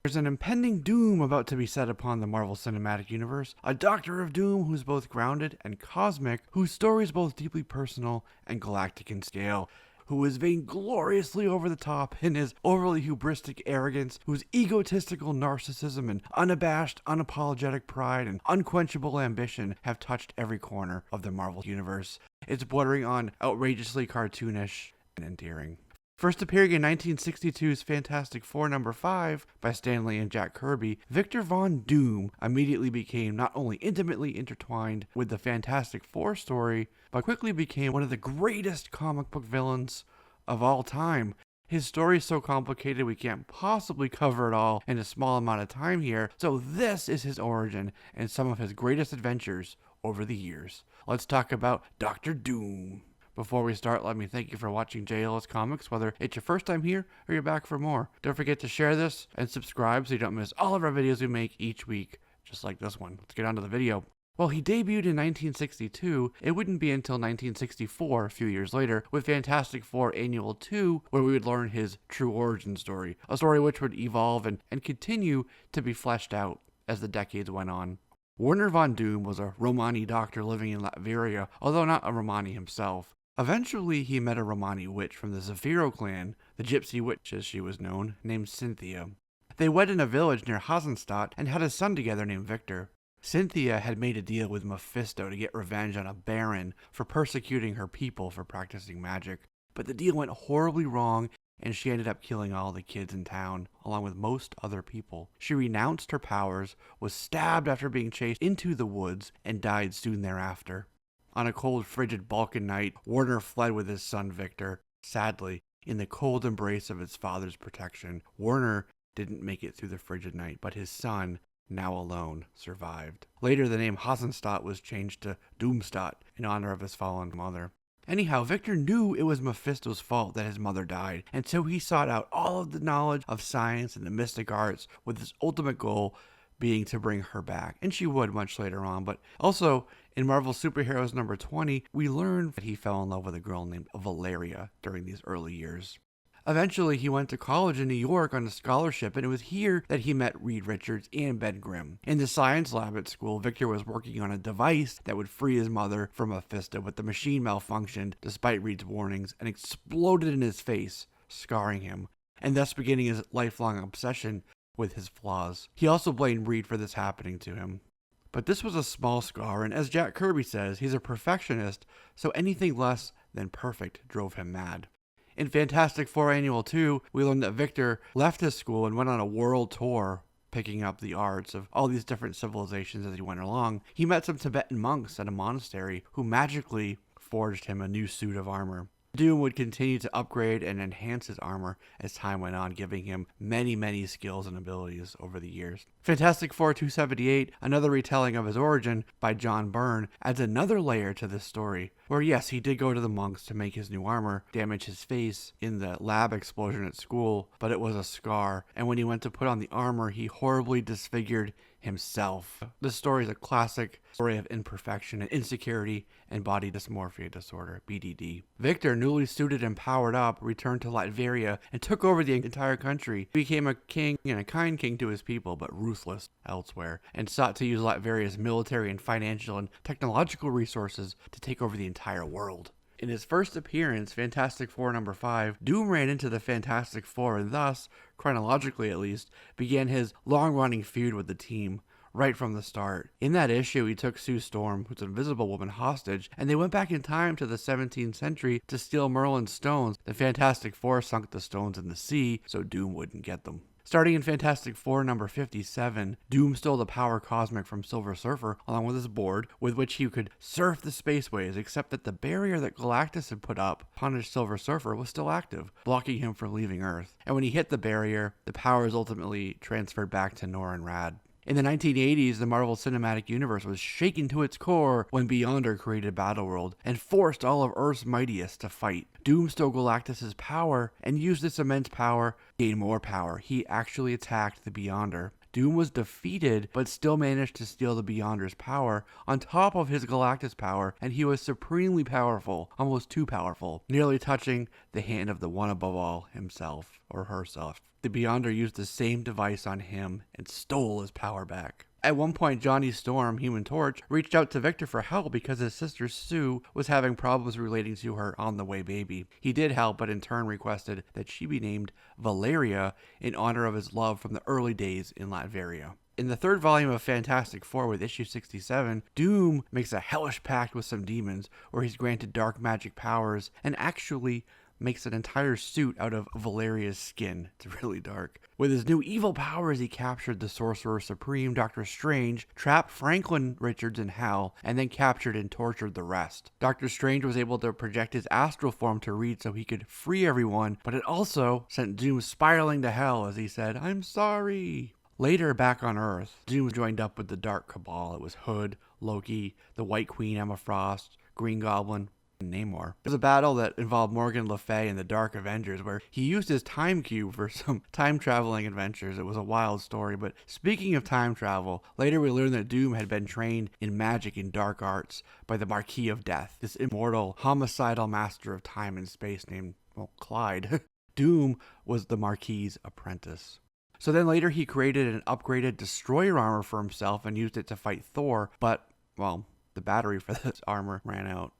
There's an impending doom about to be set upon the Marvel Cinematic Universe, a Doctor of Doom who's both grounded and cosmic, whose story is both deeply personal and galactic in scale, who is vaingloriously over the top in his overly hubristic arrogance, whose egotistical narcissism and unabashed, unapologetic pride and unquenchable ambition have touched every corner of the Marvel Universe. It's bordering on outrageously cartoonish and endearing. First appearing in 1962's Fantastic Four #5 by Stan Lee and Jack Kirby, Victor Von Doom immediately became not only intimately intertwined with the Fantastic Four story, but quickly became one of the greatest comic book villains of all time. His story is so complicated we can't possibly cover it all in a small amount of time here, so this is his origin and some of his greatest adventures over the years. Let's talk about Dr. Doom. Before we start, let me thank you for watching JLS Comics, whether it's your first time here or you're back for more. Don't forget to share this and subscribe so you don't miss all of our videos we make each week, just like this one. Let's get on to the video. Well, he debuted in 1962. It wouldn't be until 1964, a few years later, with Fantastic Four Annual 2, where we would learn his true origin story, a story which would evolve and continue to be fleshed out as the decades went on. Werner Von Doom was a Romani doctor living in Latveria, although not a Romani himself. Eventually, he met a Romani witch from the Zafiro clan, the Gypsy Witch as she was known, named Cynthia. They wed in a village near Hasenstadt and had a son together named Victor. Cynthia had made a deal with Mephisto to get revenge on a baron for persecuting her people for practicing magic, but the deal went horribly wrong and she ended up killing all the kids in town, along with most other people. She renounced her powers, was stabbed after being chased into the woods, and died soon thereafter. On a cold, frigid Balkan night, Werner fled with his son Victor. Sadly, in the cold embrace of his father's protection, Werner didn't make it through the frigid night, but his son, now alone, survived. Later, the name Hasenstadt was changed to Doomstadt in honor of his fallen mother. Anyhow, Victor knew it was Mephisto's fault that his mother died, and so he sought out all of the knowledge of science and the mystic arts, with his ultimate goal being to bring her back, and she would much later on. But also, in Marvel Superheroes #20, we learn that he fell in love with a girl named Valeria during these early years. Eventually, he went to college in New York on a scholarship, and it was here that he met Reed Richards and Ben Grimm. In the science lab at school, Victor was working on a device that would free his mother from Mephisto, but the machine malfunctioned despite Reed's warnings and exploded in his face, scarring him, and thus beginning his lifelong obsession with his flaws. He also blamed Reed for this happening to him. But this was a small scar, and as Jack Kirby says, he's a perfectionist, so anything less than perfect drove him mad. In Fantastic Four Annual 2, we learned that Victor left his school and went on a world tour, picking up the arts of all these different civilizations as he went along. He met some Tibetan monks at a monastery who magically forged him a new suit of armor. Doom would continue to upgrade and enhance his armor as time went on, giving him many skills and abilities over the years. Fantastic Four 278, another retelling of his origin by John Byrne, adds another layer to this story, where yes, he did go to the monks to make his new armor, damage his face in the lab explosion at school, but it was a scar, and when he went to put on the armor, he horribly disfigured himself. This story is a classic story of imperfection and insecurity and body dysmorphia disorder, BDD. Victor, newly suited and powered up, returned to Latveria and took over the entire country. He became a king and a kind king to his people, but ruthless elsewhere, and sought to use Latveria's military and financial and technological resources to take over the entire world. In his first appearance, Fantastic Four #5, Doom ran into the Fantastic Four and thus, chronologically at least, began his long-running feud with the team right from the start. In that issue, he took Sue Storm, who's an invisible woman, hostage, and they went back in time to the 17th century to steal Merlin's stones. The Fantastic Four sunk the stones in the sea so Doom wouldn't get them. Starting in Fantastic Four #57, Doom stole the power cosmic from Silver Surfer along with his board, with which he could surf the spaceways, except that the barrier that Galactus had put up punished Silver Surfer was still active, blocking him from leaving Earth. And when he hit the barrier, the powers ultimately transferred back to Nor and Rad. In the 1980s, the Marvel Cinematic Universe was shaken to its core when Beyonder created Battleworld and forced all of Earth's mightiest to fight. Doom stole Galactus' power and used this immense power to gain more power. He actually attacked the Beyonder. Doom was defeated, but still managed to steal the Beyonder's power on top of his Galactus power, and he was supremely powerful, almost too powerful, nearly touching the hand of the one above all himself, or herself. The the Beyonder used the same device on him and stole his power back. At one point, Johnny Storm, Human Torch, reached out to Victor for help because his sister Sue was having problems relating to her on-the-way baby. He did help, but in turn requested that she be named Valeria in honor of his love from the early days in Latveria. In the third volume of Fantastic Four with issue 67, Doom makes a hellish pact with some demons where he's granted dark magic powers and actually makes an entire suit out of Valeria's skin. It's really dark. With his new evil powers, he captured the Sorcerer Supreme, Dr. Strange, trapped Franklin Richards in hell, and then captured and tortured the rest. Dr. Strange was able to project his astral form to Reed so he could free everyone, but it also sent Doom spiraling to hell as he said, "I'm sorry." Later, back on Earth, Doom joined up with the Dark Cabal. It was Hood, Loki, the White Queen Emma Frost, Green Goblin, and Namor. It was a battle that involved Morgan Le Fay and the Dark Avengers, where he used his time cube for some time-traveling adventures. It was a wild story, but speaking of time travel, later we learned that Doom had been trained in magic and dark arts by the Marquis of Death, this immortal, homicidal master of time and space named, well, Clyde. Doom was the Marquis' apprentice. So then later he created an upgraded destroyer armor for himself and used it to fight Thor, but, well, the battery for this armor ran out.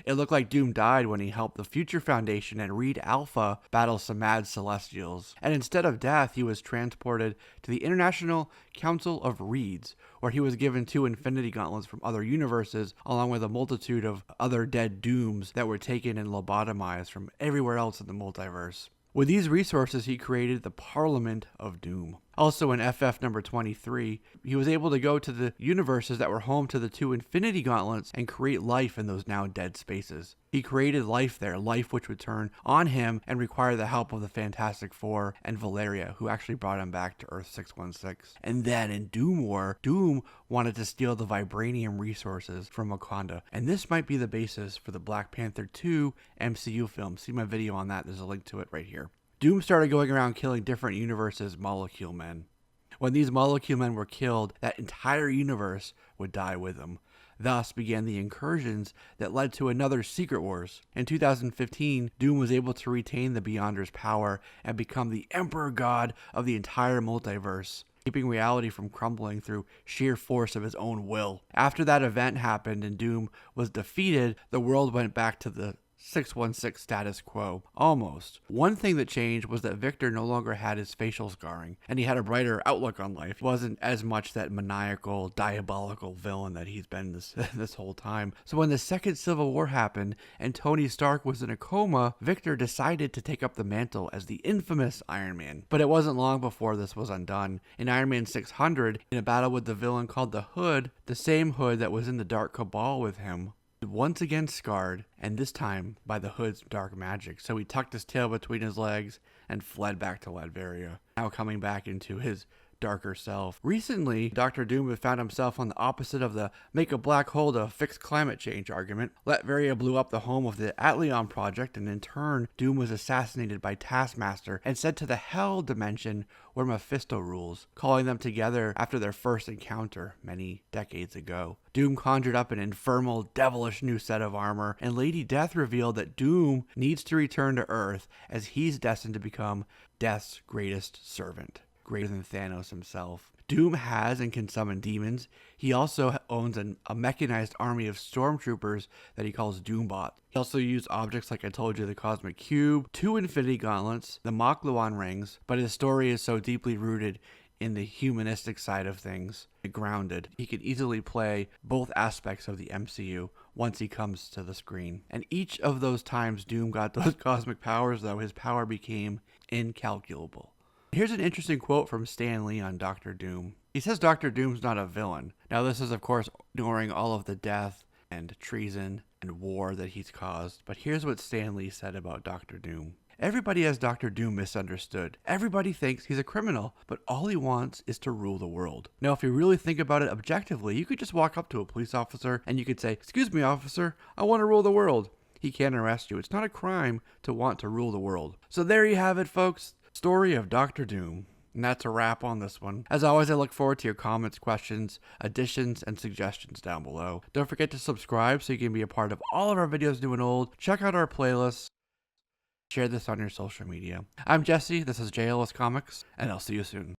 It looked like Doom died when he helped the Future Foundation and Reed Alpha battle some mad Celestials. And instead of death, he was transported to the International Council of Reeds, where he was given 2 Infinity Gauntlets from other universes, along with a multitude of other dead Dooms that were taken and lobotomized from everywhere else in the multiverse. With these resources, he created the Parliament of Doom. Also in FF number 23, he was able to go to the universes that were home to the 2 Infinity Gauntlets and create life in those now dead spaces. He created life there, life which would turn on him and require the help of the Fantastic Four and Valeria, who actually brought him back to Earth 616. And then in Doom War, Doom wanted to steal the vibranium resources from Wakanda, and this might be the basis for the Black Panther 2 MCU film. See my video on that, there's a link to it right here. Doom started going around killing different universes' molecule men. When these molecule men were killed, that entire universe would die with them. Thus began the incursions that led to another Secret Wars. In 2015, Doom was able to retain the Beyonder's power and become the Emperor God of the entire multiverse, keeping reality from crumbling through sheer force of his own will. After that event happened and Doom was defeated, the world went back to the 616 status quo. Almost. One thing that changed was that Victor no longer had his facial scarring, and he had a brighter outlook on life. He wasn't as much that maniacal, diabolical villain that he's been this whole time. So when the second Civil War happened, and Tony Stark was in a coma, Victor decided to take up the mantle as the infamous Iron Man. But it wasn't long before this was undone. In Iron Man 600, in a battle with the villain called the Hood, the same Hood that was in the Dark Cabal with him, once again scarred, and this time by the Hood's dark magic. So he tucked his tail between his legs and fled back to Latveria, now coming back into his darker self. Recently, Dr. Doom had found himself on the opposite of the make a black hole to fix climate change argument. Latveria blew up the home of the Atleon Project, and in turn, Doom was assassinated by Taskmaster and sent to the Hell dimension where Mephisto rules, calling them together after their first encounter many decades ago. Doom conjured up an infernal, devilish new set of armor, and Lady Death revealed that Doom needs to return to Earth as he's destined to become Death's greatest servant, greater than Thanos himself. Doom has and can summon demons. He also owns a mechanized army of stormtroopers that he calls Doombot. He also used objects like I told you, the Cosmic Cube, 2 Infinity Gauntlets, the Mokluan rings, but his story is so deeply rooted in the humanistic side of things, grounded. He can easily play both aspects of the MCU once he comes to the screen. And each of those times Doom got those cosmic powers, though, his power became incalculable. Here's an interesting quote from Stan Lee on Dr. Doom. He says Dr. Doom's not a villain. Now this is of course ignoring all of the death and treason and war that he's caused, but here's what Stan Lee said about Dr. Doom. Everybody has Dr. Doom misunderstood. Everybody thinks he's a criminal, but all he wants is to rule the world. Now if you really think about it objectively, you could just walk up to a police officer and you could say, "Excuse me, officer, I want to rule the world." He can't arrest you. It's not a crime to want to rule the world. So there you have it, folks. Story of Dr. Doom. And that's a wrap on this one. As always, I look forward to your comments, questions, additions, and suggestions down below. Don't forget to subscribe so you can be a part of all of our videos new and old. Check out our playlists. share this on your social media. I'm Jesse, this is JLS Comics, and I'll see you soon.